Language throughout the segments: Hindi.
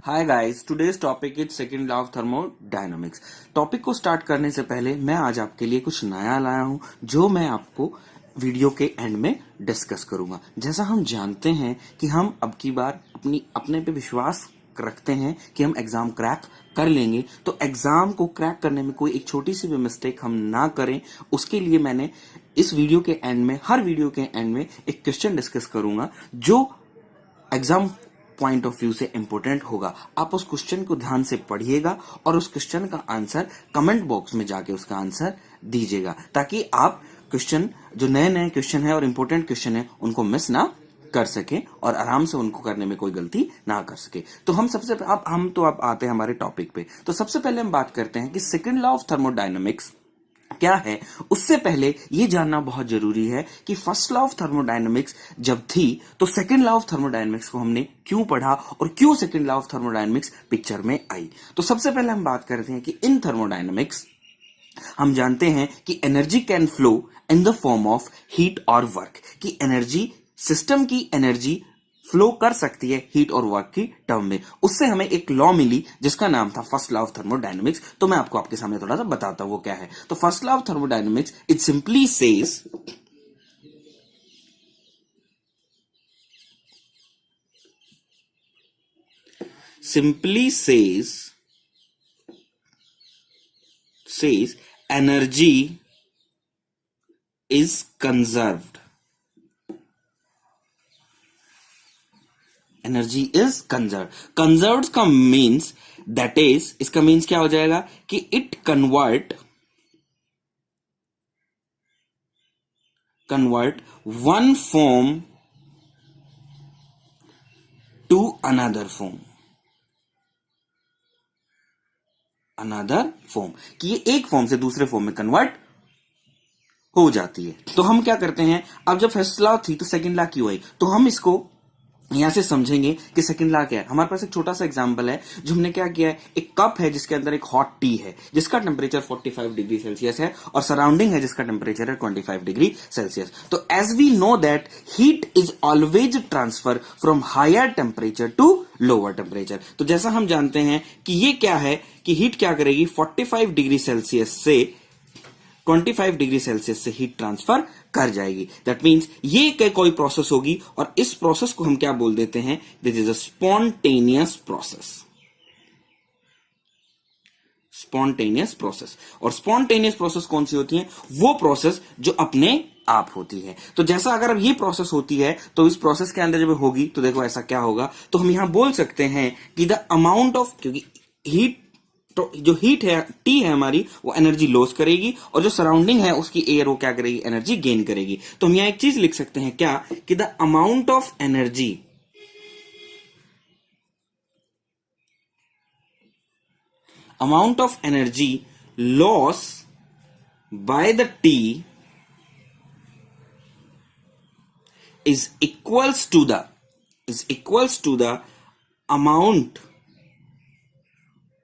Hi guys, today's topic is second law of thermodynamics. Topic को स्टार्ट करने से पहले मैं आज आपके लिए कुछ नया लाया हूं जो मैं आपको वीडियो के एंड में डिस्कस करूंगा। जैसा हम जानते हैं कि हम अब की बार अपने पे विश्वास रखते हैं कि हम एग्जाम क्रैक कर लेंगे, तो एग्जाम को क्रैक करने में कोई एक छोटी सी भी मिस्टेक हम ना करें, उसके लिए मैंने इस वीडियो के एंड में, हर वीडियो के एंड में एक क्वेश्चन डिस्कस करूंगा जो एग्जाम पॉइंट ऑफ व्यू से इंपॉर्टेंट होगा। आप उस क्वेश्चन को ध्यान से पढ़िएगा और उस क्वेश्चन का आंसर कमेंट बॉक्स में जाके उसका आंसर दीजिएगा, ताकि आप क्वेश्चन जो नए नए क्वेश्चन है और इंपॉर्टेंट क्वेश्चन है उनको मिस ना कर सके और आराम से उनको करने में कोई गलती ना कर सके। तो आप आते हैं हमारे टॉपिक पे। तो सबसे पहले हम बात करते हैं कि सेकंड लॉ ऑफ थर्मोडायनामिक्स क्या है। उससे पहले यह जानना बहुत जरूरी है कि फर्स्ट लॉ ऑफ थर्मोडायनामिक्स जब थी तो सेकंड लॉ ऑफ थर्मोडायनामिक्स को हमने क्यों पढ़ा और क्यों second law of thermodynamics picture में आई। तो सबसे पहले हम बात करते हैं कि इन थर्मोडायनामिक्स हम जानते हैं कि energy can flow in the form of heat और वर्क, कि एनर्जी, सिस्टम की एनर्जी फ्लो कर सकती है हीट और वर्क की टर्म में। उससे हमें एक लॉ मिली जिसका नाम था फर्स्ट लॉ ऑफ थर्मोडायनामिक्स। तो मैं आपको आपके सामने थोड़ा सा बताता हूं वो क्या है। तो first law of thermodynamics it simply says energy is conserved. Energy is conserved का मीन्स दैट इज, इसका मीन्स क्या हो जाएगा कि it convert one form to another form, कि ये एक फॉर्म से दूसरे फॉर्म में कन्वर्ट हो जाती है। तो हम क्या करते हैं, अब जब फर्स्ट लॉ थी तो सेकंड लॉ क्यों आई, तो हम इसको यहां से समझेंगे कि सेकंड लॉ क्या है। हमारे पास एक छोटा सा एग्जांपल है जो हमने क्या किया है, एक कप है जिसके अंदर एक हॉट टी है जिसका टेम्परेचर 45 डिग्री सेल्सियस है और सराउंडिंग है जिसका टेम्परेचर है 25 डिग्री सेल्सियस। तो as we know that heat is always transfer from higher temperature to lower temperature. तो जैसा हम जानते हैं कि ये क्या है कि हीट क्या करेगी, 45 डिग्री सेल्सियस से 25 डिग्री सेल्सियस से हीट ट्रांसफर कर जाएगी। दैट मीन्स ये कोई प्रोसेस होगी और इस प्रोसेस को हम क्या बोल देते हैं, this is a spontaneous process. और स्पॉन्टेनियस प्रोसेस कौन सी होती है, वो प्रोसेस जो अपने आप होती है। तो जैसा अगर अब ये प्रोसेस होती है तो इस प्रोसेस के अंदर जब होगी तो देखो ऐसा क्या होगा, तो हम यहां बोल सकते हैं कि द अमाउंट ऑफ, क्योंकि हीट, तो जो हीट है, टी है हमारी, वो एनर्जी लॉस करेगी और जो सराउंडिंग है उसकी एयर वो क्या करेगी, एनर्जी गेन करेगी। तो हम यहां एक चीज लिख सकते हैं क्या, कि the amount of energy loss by the T is equals to the amount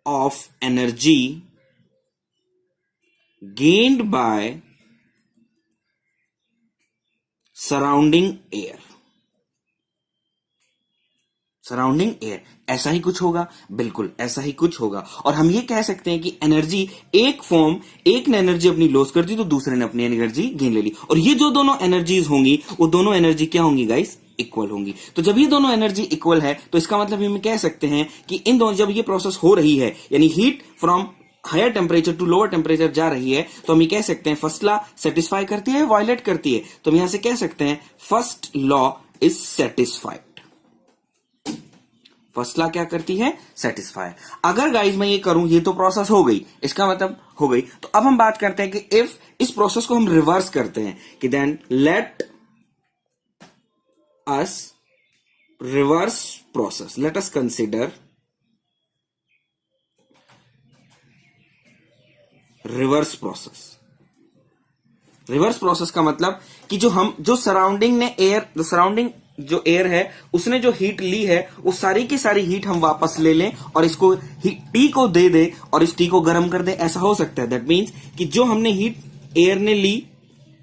of energy gained by surrounding air। ऐसा ही कुछ होगा, बिल्कुल ऐसा ही कुछ होगा। और हम ये कह सकते हैं कि एनर्जी, एक ने एनर्जी अपनी लॉस कर दी तो दूसरे ने अपनी एनर्जी गेन ले ली, और ये जो दोनों एनर्जीज होंगी वो दोनों एनर्जी क्या होंगी गाइस, इक्वल होंगी। तो जब ये दोनों एनर्जी इक्वल है तो इसका मतलब हम कह सकते हैं कि इन दोनों, जब ये प्रोसेस हो रही है, यानी heat from higher temperature to lower temperature जा रही है, तो हम ये कह सकते हैं फर्स्ट लॉ सेटिस्फाई करती है, वायलेट करती है। तो हम यहां से कह सकते हैं first law is satisfied. First law क्या करती है, सेटिस्फाई। अगर गाइज मैं ये करूं, ये तो प्रोसेस हो गई, इसका मतलब हो गई। तो अब हम बात करते हैं कि इफ इस प्रोसेस को हम रिवर्स करते हैं, कि then let us reverse process, let us consider reverse process का मतलब कि जो सराउंडिंग ने जो एयर है उसने जो हीट ली है वो सारी की सारी हीट हम वापस ले लें और इसको टी को दे दे और इस टी को गर्म कर दे, ऐसा हो सकता है। दैट मीन्स कि जो हमने हीट एयर ने ली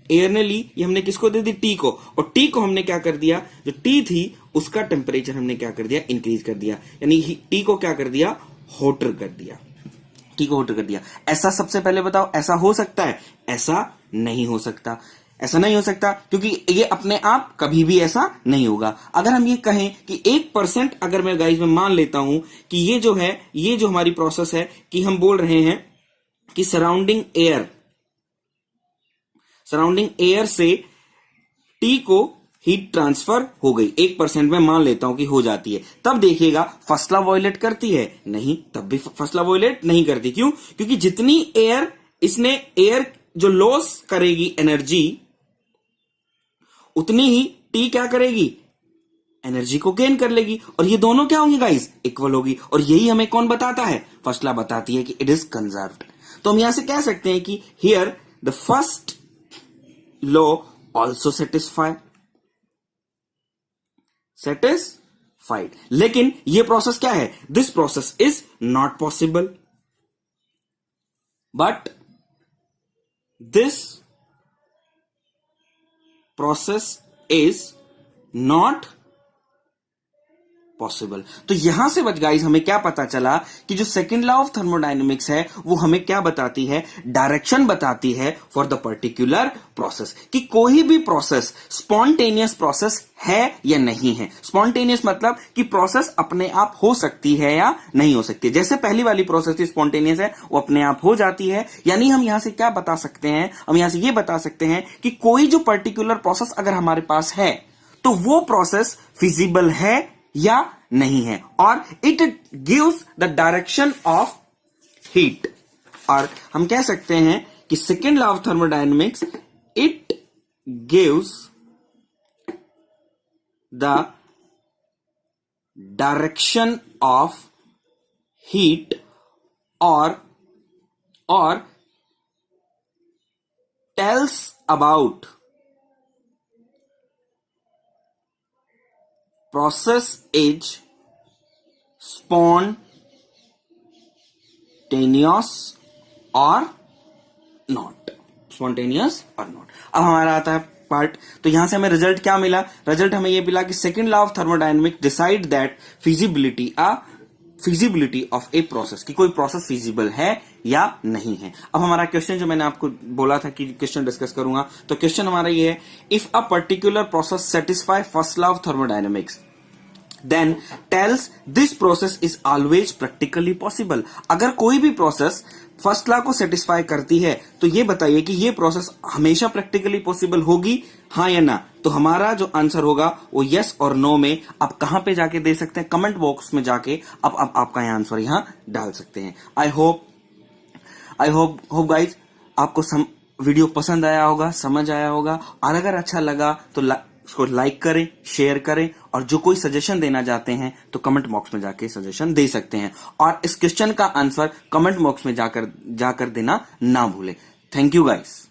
एयर ने ली, ये हमने किसको दे दी, टी को, और टी को हमने क्या कर दिया, जो टी थी उसका टेम्परेचर हमने क्या कर दिया, इंक्रीज कर दिया, यानी टी को क्या कर दिया, होटर कर दिया, टी को होटर कर दिया। ऐसा सबसे पहले बताओ, ऐसा हो सकता है? ऐसा नहीं हो सकता, ऐसा नहीं हो सकता, क्योंकि ये अपने आप कभी भी ऐसा नहीं होगा। अगर हम ये कहें कि 1% अगर मैं गाइस में मान लेता हूं कि ये जो है, ये जो हमारी प्रोसेस है कि हम बोल रहे हैं कि सराउंडिंग एयर से टी को हीट ट्रांसफर हो गई, 1% में मान लेता हूं कि हो जाती है, तब देखिएगा फर्स्ट लॉ वायलेट करती है? नहीं, तब भी फर्स्ट लॉ वायलेट नहीं करती। क्यों? क्योंकि जितनी एयर इसने, एयर जो लॉस करेगी एनर्जी, उतनी ही टी क्या करेगी, एनर्जी को गेन कर लेगी, और ये दोनों क्या होंगी गाइस, इक्वल होगी। और यही हमें कौन बताता है, फर्स्ट लॉ बताती है कि इट इज कंजर्व्ड। तो हम यहां से कह सकते हैं कि here the first law also satisfied. लेकिन ये प्रोसेस क्या है, this process is not possible, but this process is not possible. तो यहां से बच गाइस हमें क्या पता चला कि जो सेकंड लॉ ऑफ थर्मोडायनेमिक्स है वो हमें क्या बताती है, डायरेक्शन बताती है फॉर द पर्टिकुलर प्रोसेस, कि कोई भी प्रोसेस स्पॉन्टेनियस प्रोसेस है या नहीं है। स्पॉन्टेनियस मतलब कि प्रोसेस अपने आप हो सकती है या नहीं हो सकती। जैसे पहली वाली प्रोसेस थी स्पॉन्टेनियस है, वो अपने आप हो जाती है। यानी हम यहां से क्या बता सकते हैं, हम यहां से ये बता सकते हैं कि कोई जो पर्टिकुलर प्रोसेस अगर हमारे पास है तो वो प्रोसेस फिजिबल है या नहीं है, और it gives the direction of heat. और हम कह सकते हैं कि second law of thermodynamics, it gives the direction of heat और tells about process is spontaneous or not, spontaneous or not। अब हमारा आता है पार्ट, तो यहां से हमें रिजल्ट क्या मिला, रिजल्ट हमें यह मिला कि second law of thermodynamics decide that feasibility of a process, कि कोई प्रोसेस फिजिबल है या नहीं है। अब हमारा क्वेश्चन जो मैंने आपको बोला था कि क्वेश्चन डिस्कस करूंगा, तो क्वेश्चन हमारा ये है, if a particular process satisfy first law of thermodynamics then tells this process is always practically possible. अगर कोई भी प्रोसेस फर्स्ट लॉ को सेटिस्फाई करती है तो ये बताइए कि ये प्रोसेस हमेशा प्रैक्टिकली पॉसिबल होगी, हाँ या ना। तो हमारा जो आंसर होगा वो यस और नो में आप कहां पे जाके दे सकते हैं, कमेंट बॉक्स में जाके आप आपका आंसर यहां डाल सकते हैं। आई होप गाइज आपको वीडियो पसंद आया होगा, समझ आया होगा, और अगर अच्छा लगा तो उसको लाइक करें, शेयर करें, और जो कोई सजेशन देना चाहते हैं तो कमेंट बॉक्स में जाके सजेशन दे सकते हैं, और इस क्वेश्चन का आंसर कमेंट बॉक्स में जाकर देना ना भूलें। Thank you guys.